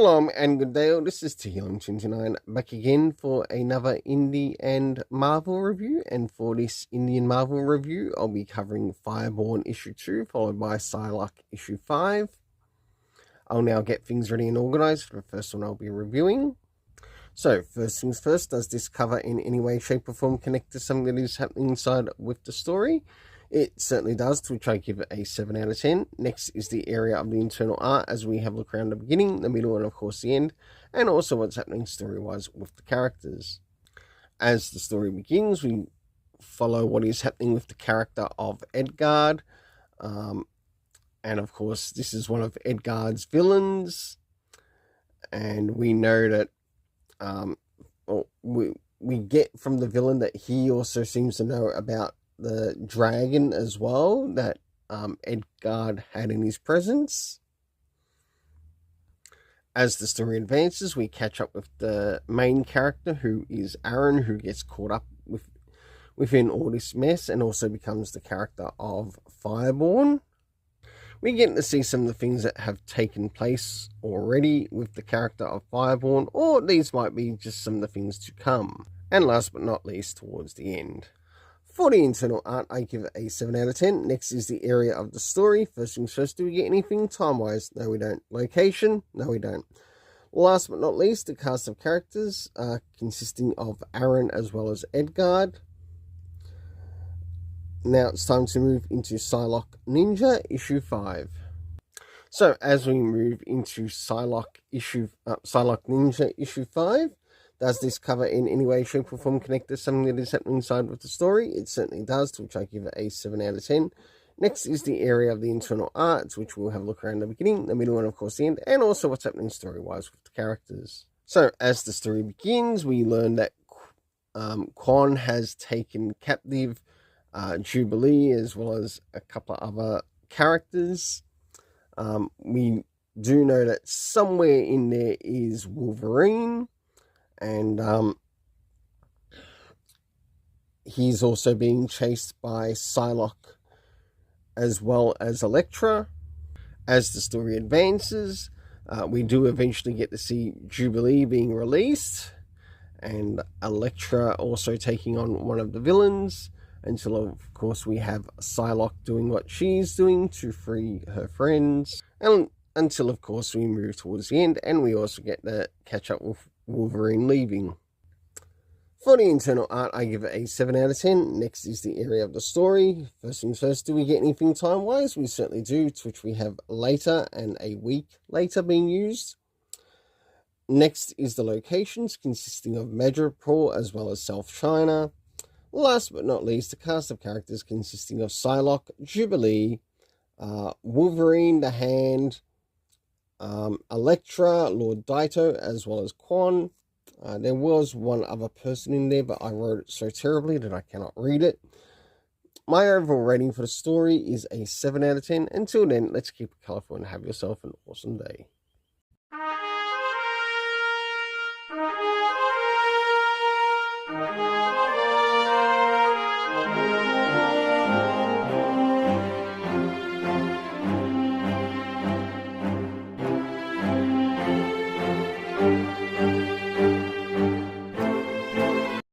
Shalom and good day, this is Tehillim29 back again for another Indie and Marvel review, and for this Indian Marvel review I'll be covering Fireborn issue 2 followed by Psylocke issue 5. I'll now get things ready and organised for the first one I'll be reviewing. So first things first, does this cover in any way, shape or form connect to something that is happening inside with the story? It certainly does, to which I give it a 7 out of 10. Next is the area of the internal art, as we have a look around the beginning, the middle, and of course the end, and also what's happening story-wise with the characters. As the story begins, we follow what is happening with the character of Edgard, and of course this is one of Edgard's villains, and we know that we get from the villain that he also seems to know about the dragon as well that Edgard had in his presence. As the story advances, we catch up with the main character, who is Aaron, who gets caught up within all this mess and also becomes the character of Fireborn. We get to see some of the things that have taken place already with the character of Fireborn, or these might be just some of the things to come. And last but not least, towards the end. For the internal art, I give it a 7 out of 10. Next is the area of the story. First things first, do we get anything time-wise? No, we don't. Location? No, we don't. Last but not least, the cast of characters, consisting of Aaron as well as Edgard. Now it's time to move into Psylocke Ninja, issue 5. So, as we move into Psylocke Ninja, issue 5, does this cover in any way, shape or form connect to something that is happening inside with the story? It certainly does, to which I give it a 7 out of 10. Next is the area of the internal art, which we'll have a look around the beginning, the middle, and of course the end, and also what's happening story-wise with the characters. So, as the story begins, we learn that Quan has taken captive Jubilee as well as a couple of other characters. We do know that somewhere in there is Wolverine, and he's also being chased by Psylocke as well as Elektra. As the story advances, we do eventually get to see Jubilee being released, and Elektra also taking on one of the villains, until of course we have Psylocke doing what she's doing to free her friends, and until of course we move towards the end and we also get to catch up with Wolverine leaving. For the internal art, I give it a 7 out of 10. Next is the area of the story. First things first, do we get anything time-wise? We certainly do, to which we have later and a week later being used. Next is the locations, consisting of Madripoor as well as South China. Last but not least, the cast of characters consisting of Psylocke, Jubilee, Wolverine, the Hand, Elektra, Lord Daito, as well as Quan. There was one other person in there, but I wrote it so terribly that I cannot read it. My overall rating for the story is a 7 out of 10. Until then, let's keep it colourful and have yourself an awesome day.